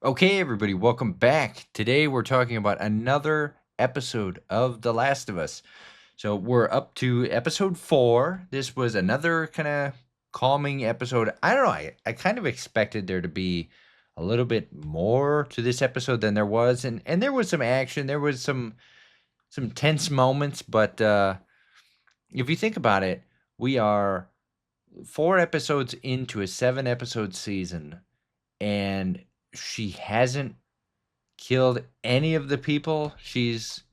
Okay, everybody, welcome back. Today we're talking about another episode of The Last of Us. So we're up to episode 4. This was another kind of calming episode. I don't know. I kind of expected there to be a little bit more to this episode than there was, and there was some action. There was some tense moments, but if you think about it, we are 4 episodes into a 7 episode season, and she hasn't killed any of the people she's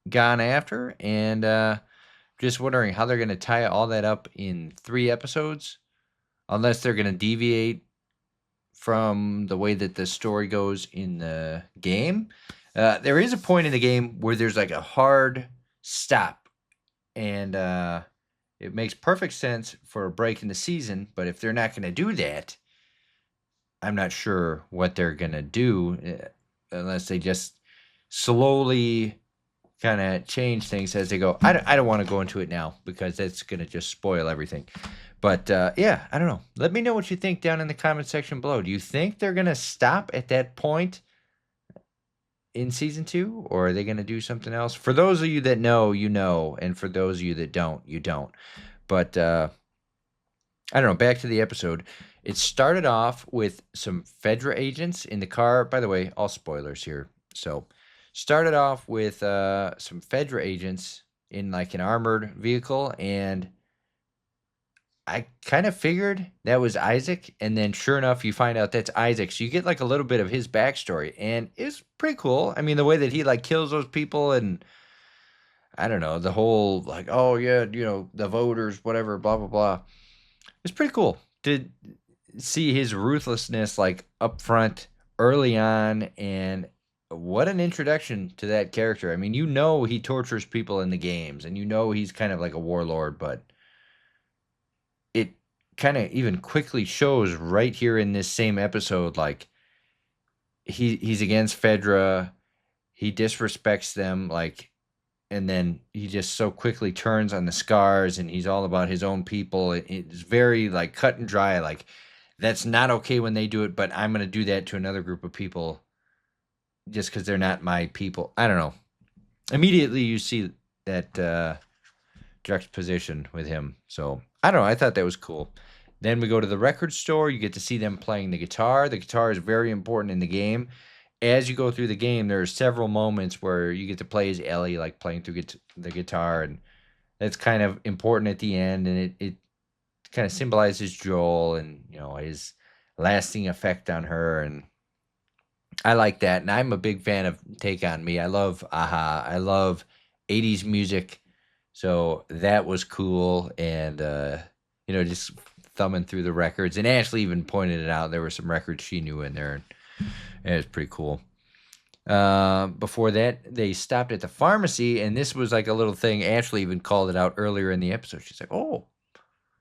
gone after, and just wondering how they're going to tie all that up in 3 episodes, unless they're going to deviate from the way that the story goes in the game. There is a point in the game where there's like a hard stop, and it makes perfect sense for a break in the season, but if they're not going to do that, I'm not sure what they're going to do unless they just slowly kind of change things as they go. I don't want to go into it now because that's going to just spoil everything. But yeah, I don't know. Let me know what you think down in the comment section below. Do you think they're going to stop at that point in season 2, or are they going to do something else? For those of you that know, you know, and for those of you that don't, you don't. But I don't know. Back to the episode. It started off with some Fedra agents in the car. By the way, all spoilers here. So, started off with some Fedra agents in like an armored vehicle, and I kind of figured that was Isaac. And then, sure enough, you find out that's Isaac. So you get like a little bit of his backstory, and it's pretty cool. I mean, the way that he like kills those people, and I don't know, the whole like, oh yeah, the voters, whatever, blah blah blah. It's pretty cool to see his ruthlessness like up front early on, and what an introduction to that character. I mean, he tortures people in the games, and he's kind of like a warlord, but it kind of even quickly shows right here in this same episode, like he's against Fedra, he disrespects them, like, and then he just so quickly turns on the scars, and he's all about his own people. It's very like cut and dry, like that's not okay when they do it, but I'm going to do that to another group of people just because they're not my people. I don't know. Immediately you see that juxtaposition with him. So I don't know. I thought that was cool. Then we go to the record store. You get to see them playing the guitar. The guitar is very important in the game. As you go through the game, there are several moments where you get to play as Ellie, like playing through the guitar, and that's kind of important at the end. And it kind of symbolizes Joel and his lasting effect on her, and I like that. And I'm a big fan of Take on Me. I love Aha. I love 80s music. So that was cool, and just thumbing through the records. And Ashley even pointed it out. There were some records she knew in there, and it was pretty cool. Before that, they stopped at the pharmacy, and this was like a little thing. Ashley even called it out earlier in the episode. She's like, "Oh,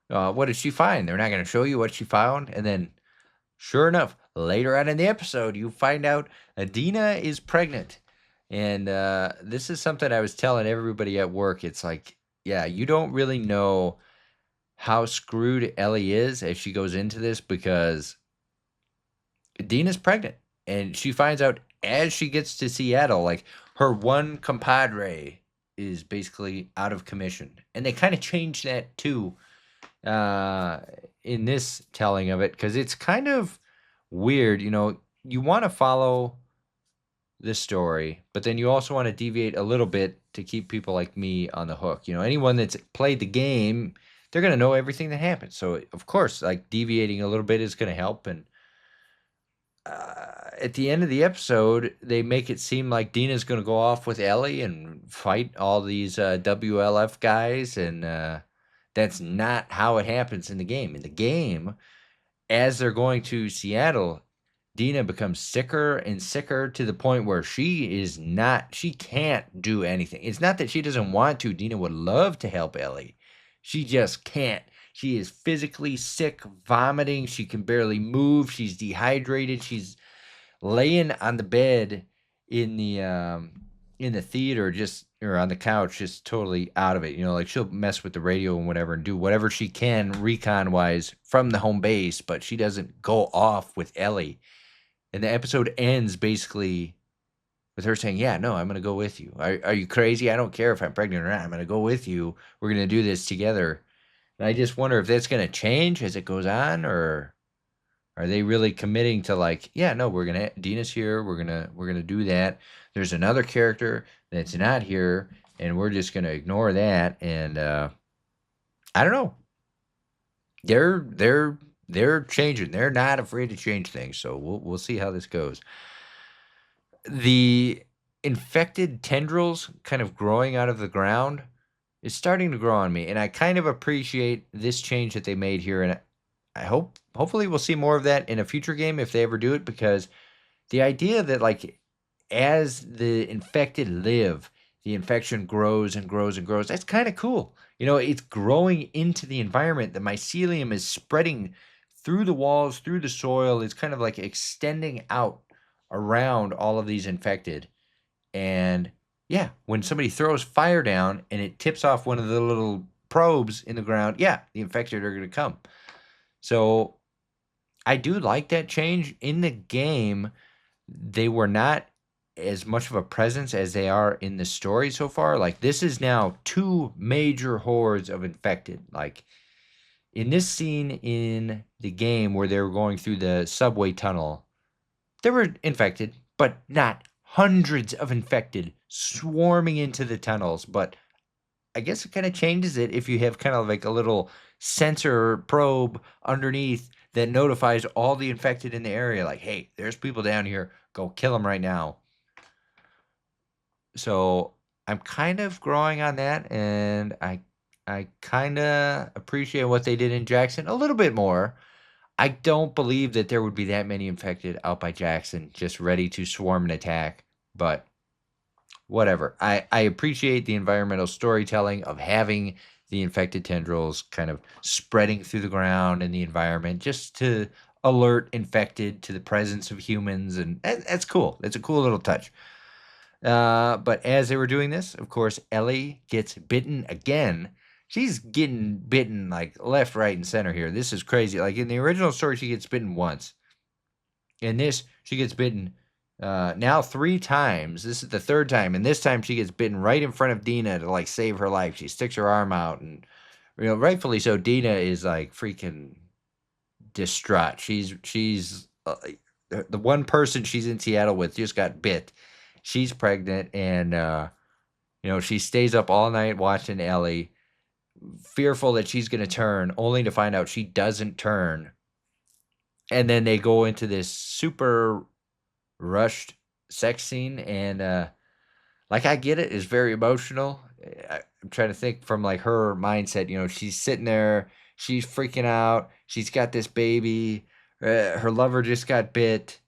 what did she find? They're not going to show you what she found." And then, sure enough, later on in the episode, you find out Adina is pregnant. And this is something I was telling everybody at work. It's like, yeah, you don't really know how screwed Ellie is as she goes into this, because Adina's pregnant. And she finds out as she gets to Seattle, like her one compadre is basically out of commission. And they kind of changed that too in this telling of it, because it's kind of weird. You want to follow this story, but then you also want to deviate a little bit to keep people like me on the hook. Anyone that's played the game, they're going to know everything that happens. So, of course, like deviating a little bit is going to help. And at the end of the episode, they make it seem like Dina's going to go off with Ellie and fight all these WLF guys, and that's not how it happens in the game. In the game, as they're going to Seattle, Dina becomes sicker and sicker to the point where she can't do anything. It's not that she doesn't want to. Dina would love to help Ellie. She just can't. She is physically sick, vomiting. She can barely move. She's dehydrated. She's laying on the bed in the theater, or on the couch, just totally out of it. Like she'll mess with the radio and whatever and do whatever she can recon wise from the home base, but she doesn't go off with Ellie. And the episode ends basically with her saying, "Yeah, no, I'm gonna go with you. Are you crazy? I don't care if I'm pregnant or not. I'm gonna go with you. We're gonna do this together." And I just wonder if that's gonna change as it goes on, or are they really committing to like, yeah, no, we're gonna Dina's here. We're gonna do that. There's another character that's not here, and we're just gonna ignore that. And I don't know. They're changing. They're not afraid to change things. So we'll see how this goes. The infected tendrils kind of growing out of the ground is starting to grow on me, and I kind of appreciate this change that they made here. And I hopefully we'll see more of that in a future game if they ever do it, because the idea that like as the infected live, the infection grows and grows and grows. That's kind of cool. It's growing into the environment. The mycelium is spreading through the walls, through the soil. It's kind of like extending out around all of these infected. And yeah, when somebody throws fire down and it tips off one of the little probes in the ground, yeah, the infected are going to come. So I do like that change. In the game, they were not as much of a presence as they are in the story so far. Like, this is now two major hordes of infected. Like, in this scene in the game where they were going through the subway tunnel, they were infected, but not hundreds of infected swarming into the tunnels. But I guess it kind of changes it if you have kind of like a little sensor probe underneath that notifies all the infected in the area, like, hey, there's people down here, go kill them right now. So I'm kind of growing on that, and I kind of appreciate what they did in Jackson a little bit more. I don't believe that there would be that many infected out by Jackson just ready to swarm and attack, but whatever. I appreciate the environmental storytelling of having the infected tendrils kind of spreading through the ground and the environment just to alert infected to the presence of humans, and that's cool. It's a cool little touch. But as they were doing this, of course, Ellie gets bitten again. She's getting bitten like left, right, and center here. This is crazy. Like in the original story, she gets bitten once. In this, she gets bitten now 3 times. This is the third time, and this time she gets bitten right in front of Dina to like save her life. She sticks her arm out, and rightfully so. Dina is like freaking distraught. She's the one person she's in Seattle with just got bit. She's pregnant, and she stays up all night watching Ellie, fearful that she's going to turn, only to find out she doesn't turn. And then they go into this super rushed sex scene, and like, I get it, it's very emotional. I'm trying to think from like her mindset. She's sitting there, she's freaking out, she's got this baby, her lover just got bit,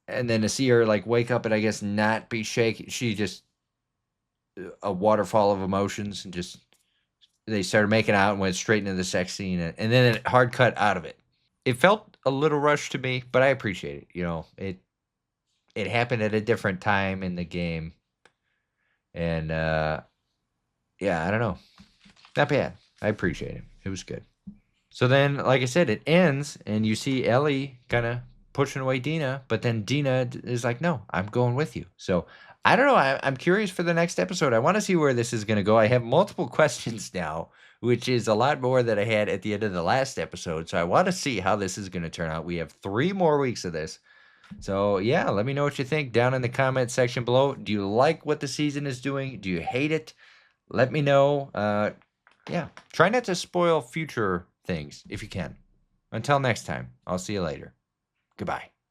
and then to see her like wake up and I guess not be shaken, she just a waterfall of emotions, and just they started making out and went straight into the sex scene, and then it hard cut out of it. It felt a little rushed to me, but I appreciate it. It happened at a different time in the game, and yeah, I don't know, not bad. I appreciate it. It was good. So then, like I said, it ends, and you see Ellie kind of pushing away Dina, but then Dina is like, no, I'm going with you. So I don't know. I'm curious for the next episode. I want to see where this is going to go. I have multiple questions now, which is a lot more than I had at the end of the last episode. So I want to see how this is going to turn out. We have 3 more weeks of this. So yeah, let me know what you think down in the comment section below. Do you like what the season is doing? Do you hate it? Let me know. Yeah, try not to spoil future things if you can. Until next time, I'll see you later. Goodbye.